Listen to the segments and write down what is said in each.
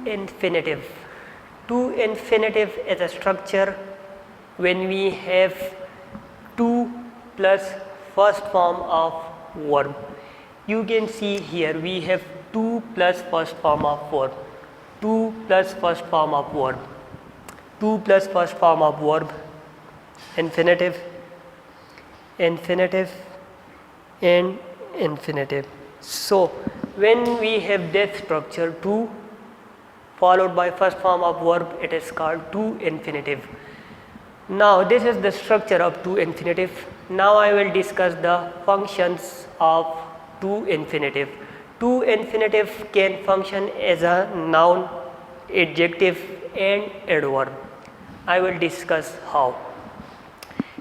infinitive. To infinitive is a structure when we have to plus first form of verb. You can see here we have to plus first form of verb, to plus first form of verb, to plus first form of verb, infinitive, infinitive and infinitive. So when we have this structure to followed by first form of verb, it is called to infinitive. Now this is the structure of to infinitive. Now I will discuss the functions of to infinitive. To infinitive can function as a noun, adjective and adverb. I will discuss how.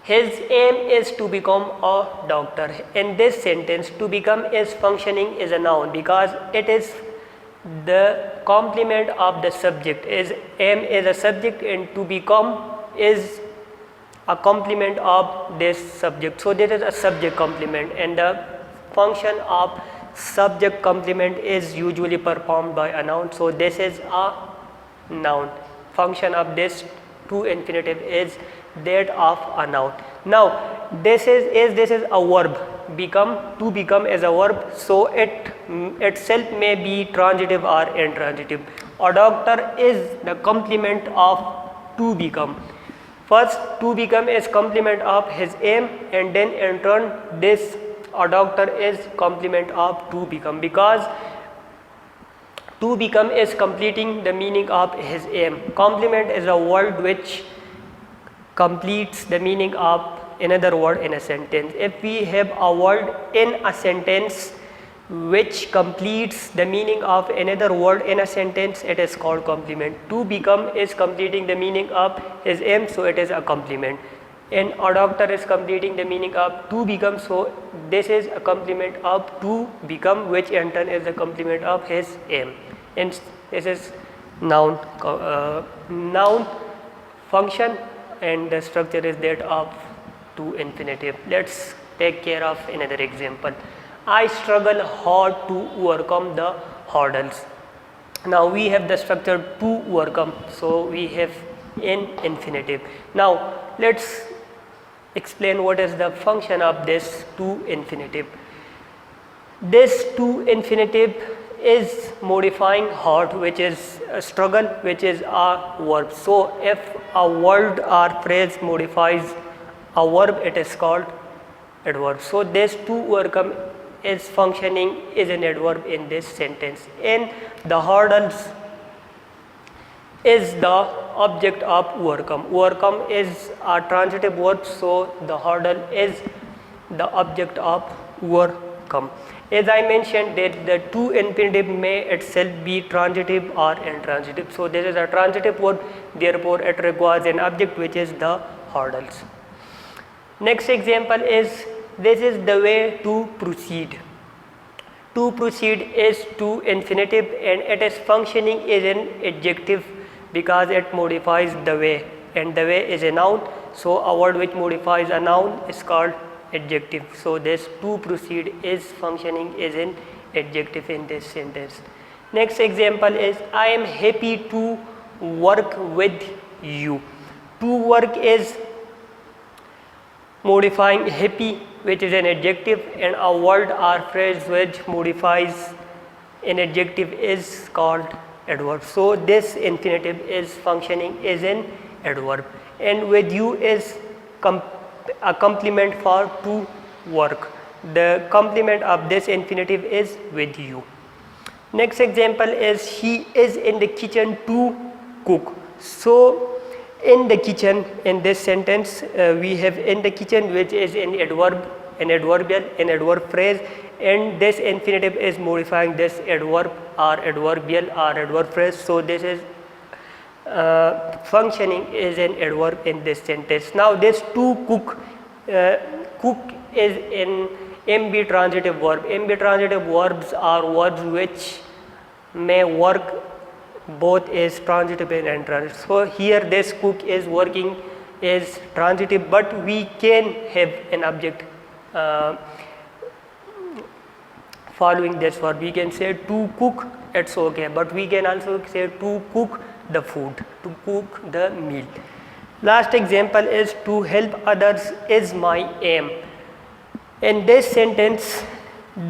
His aim is to become a doctor. In this sentence, to become is functioning as a noun because it is the complement of the subject. Is aim is a subject and to become is a complement of this subject. So this is a subject complement and the function of subject complement is usually performed by a noun. So this is a noun. Function of this to infinitive is that of a noun. Now this is a verb. Become, to become is a verb, so it itself may be transitive or intransitive. A doctor is the complement of to become. First, to become is complement of his aim and then in turn this a doctor is complement of to become because to become is completing the meaning of his aim. Complement is a word which completes the meaning of another word in a sentence. If we have a word in a sentence which completes the meaning of another word in a sentence, it is called complement. To become is completing the meaning of his aim, so it is a complement. And a doctor is completing the meaning of to become, so this is a complement of to become, which in turn is a complement of his aim. And this is noun, noun function, and the structure is that of to infinitive. Let's take care of another example. I struggle hard to overcome the hurdles. Now we have the structure to overcome, so we have in infinitive. Now let's explain what is the function of this to infinitive. This to infinitive is modifying hard, which is a struggle, which is a verb. So if a word or phrase modifies a verb, it is called adverb. So this to overcome is functioning is an adverb in this sentence. And the hurdles is the object of overcome. Overcome is a transitive verb, so the hurdle is the object of overcome. As I mentioned that the to infinitive may itself be transitive or intransitive. So this is a transitive verb, therefore it requires an object which is the hurdles. Next example is, this is the way to proceed. To proceed is to infinitive and it is functioning as an adjective because it modifies the way, and the way is a noun, so a word which modifies a noun is called adjective. So this to proceed is functioning as an adjective in this sentence. Next example is, I am happy to work with you. To work is modifying happy, which is an adjective, and a word or phrase which modifies an adjective is called adverb. So this infinitive is functioning as an adverb, and with you is a complement for to work. The complement of this infinitive is with you. Next example is, he is in the kitchen to cook. So in the kitchen, in this sentence we have in the kitchen, which is an adverb, an adverbial, an adverb phrase, and this infinitive is modifying this adverb or adverbial or adverb phrase. So this is functioning as an adverb in this sentence. Now this to cook, cook is an MB transitive verb. MB transitive verbs are verbs which may work both is transitive and intransitive. So here this cook is working is transitive, but we can have an object following this verb. We can say to cook, it's okay, but we can also say to cook the food, to cook the meal. Last example is to help others is my aim. In this sentence,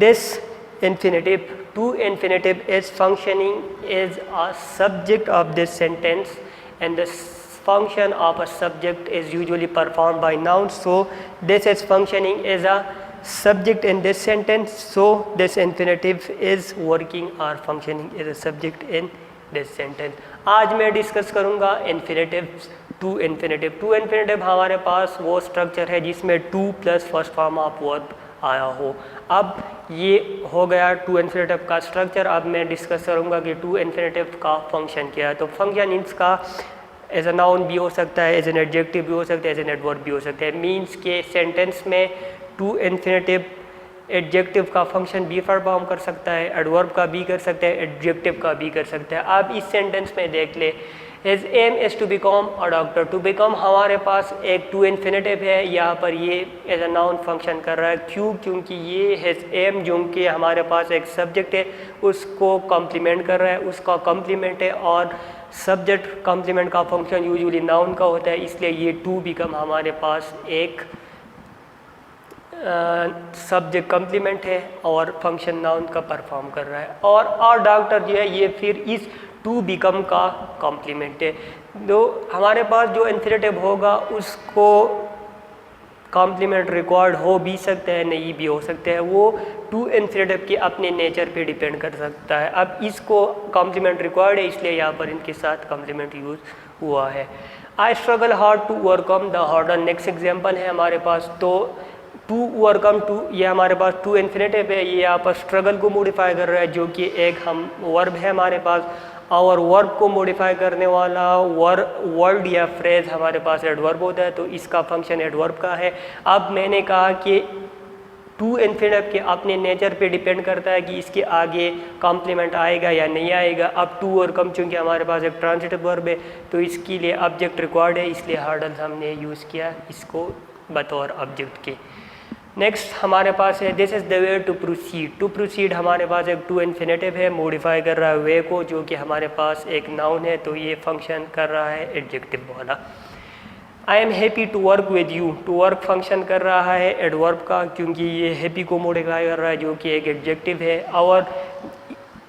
this infinitive, to infinitive is functioning as a subject of this sentence, and the function of a subject is usually performed by nouns. So this is functioning as a subject in this sentence, so this infinitive is working or functioning as a subject in this sentence. आज मैं discuss करूँगा infinitives, to infinitive. To infinitive हमारे पास वो structure है जिसमें to plus first form of verb आया हो. अब ये हो गया टू इन्फिनेटिव का स्ट्रक्चर. अब मैं डिस्कस करूँगा कि टू इन्फिनेटिव का फंक्शन क्या है. तो फंक्शन इसका एज अ नाउन भी हो सकता है, एज एन एडजेक्टिव भी हो सकता है, एज एन एडवर्ब भी हो सकता है. मीन्स के सेंटेंस में टू इन्फिनेटिव एडजेक्टिव का फंक्शन भी परफॉर्म कर सकता है, एडवर्ब का भी कर सकता है, एडजेक्टिव का भी कर सकता है. आप इस सेंटेंस में देख ले, his aim is to become a doctor. To become हमारे पास एक टू इन्फिनेटिव है, यहाँ पर ये एज अ नाउन फंक्शन कर रहा है. क्यों? क्योंकि ये हिज एम जो कि हमारे पास एक सब्जेक्ट है उसको कॉम्प्लीमेंट कर रहा है, उसका कॉम्प्लीमेंट है, और सब्जेक्ट कॉम्प्लीमेंट का फंक्शन यूजुअली नाउन का होता है, इसलिए ये टू बिकम हमारे पास एक सब्जेक्ट कॉम्प्लीमेंट है और फंक्शन नाउन का परफॉर्म कर रहा है. और डॉक्टर जो है ये फिर इस टू बिकम का कॉम्प्लीमेंट है. तो हमारे पास जो इन्फिनेटिव होगा उसको कॉम्प्लीमेंट रिक्वायर्ड हो भी सकता है, नहीं भी हो सकता है, वो टू इन्फिनेटिव के अपने नेचर पे डिपेंड कर सकता है. अब इसको कॉम्प्लीमेंट रिक्वायर्ड है इसलिए यहाँ पर इनके साथ कॉम्प्लीमेंट यूज़ हुआ है. I struggle hard to overcome the hurdle. Next example है हमारे पास. तो टू ओवरकम, टू ये हमारे पास टू इन्फिनेटिव है, ये यहाँ पर स्ट्रगल को मॉडिफाई कर रहा है जो कि एक हम वर्ब है हमारे पास, और वर्ब को मॉडिफाई करने वाला वर्ड या फ्रेज हमारे पास एडवर्ब होता है, तो इसका फंक्शन एडवर्ब का है. अब मैंने कहा कि टू इन्फिनेटिव के अपने नेचर पे डिपेंड करता है कि इसके आगे कॉम्प्लीमेंट आएगा या नहीं आएगा. अब टू ओवरकम चूँकि हमारे पास एक ट्रांजिटिव वर्ब है तो इसके लिए ऑब्जेक्ट रिक्वायर्ड है, इसलिए हर्डल हमने यूज़ किया इसको बतौर ऑब्जेक्ट के. नेक्स्ट हमारे पास है this is the way to proceed. To proceed हमारे पास एक टू इन्फिनेटिव है, मॉडिफाई कर रहा है वे को जो कि हमारे पास एक नाउन है, तो ये फंक्शन कर रहा है एडजेक्टिव वाला. I am happy to work with you. To work function कर रहा है एडवर्ब का क्योंकि ये हैप्पी को मॉडिफाई कर रहा है जो कि एक एडजेक्टिव है. और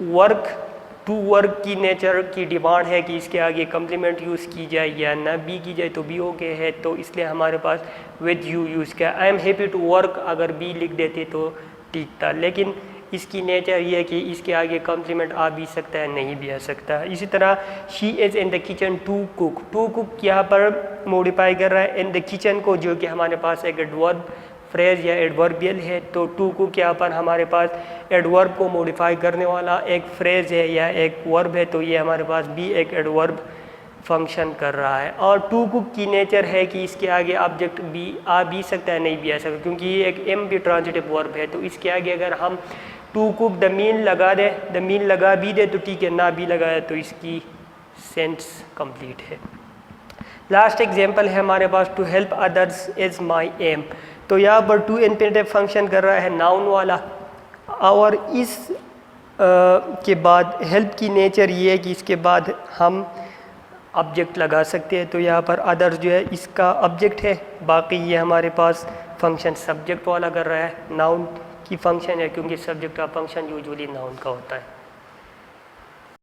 वर्क टू वर्क की नेचर की डिमांड है कि इसके आगे कम्प्लीमेंट यूज़ की जाए या ना भी की जाए तो भी ओके है, तो इसलिए हमारे पास विद यू यूज़ किया. I am happy to work अगर बी लिख देते तो ठीक था, लेकिन इसकी नेचर ये है कि इसके आगे कम्प्लीमेंट आ भी सकता है, नहीं भी आ सकता है. इसी तरह she is in the kitchen to cook. To cook यहाँ पर मॉडिफाई कर रहा है इन द किचन को जो कि हमारे पास एक एडवर्ब फ्रेज या एडवर्बियल है, तो टू कुक यहाँ पर हमारे पास एडवर्ब को मॉडिफाई करने वाला एक फ्रेज है या एक वर्ब है, तो ये हमारे पास भी एक एडवर्ब फंक्शन कर रहा है. और टू कुक की नेचर है कि इसके आगे ऑब्जेक्ट भी आ भी सकता है, नहीं भी आ सकता, क्योंकि ये एक एम भी ट्रांजिटिव वर्ब है, तो इसके आगे अगर हम टू कुक द मील लगा दे, द मील लगा भी दे तो ठीक है, ना भी लगाए तो इसकी सेंस कंप्लीट है. लास्ट एग्जांपल है हमारे पास to help others is my aim. तो यहाँ पर टू इन्फिनेटिव फंक्शन कर रहा है नाउन वाला, और इस के बाद हेल्प की नेचर ये है कि इसके बाद हम ऑब्जेक्ट लगा सकते हैं. तो यहाँ पर अदर्स जो है इसका ऑब्जेक्ट है, बाकी ये हमारे पास फंक्शन सब्जेक्ट वाला कर रहा है, नाउन की फंक्शन है क्योंकि सब्जेक्ट का फंक्शन यूजुअली नाउन का होता है.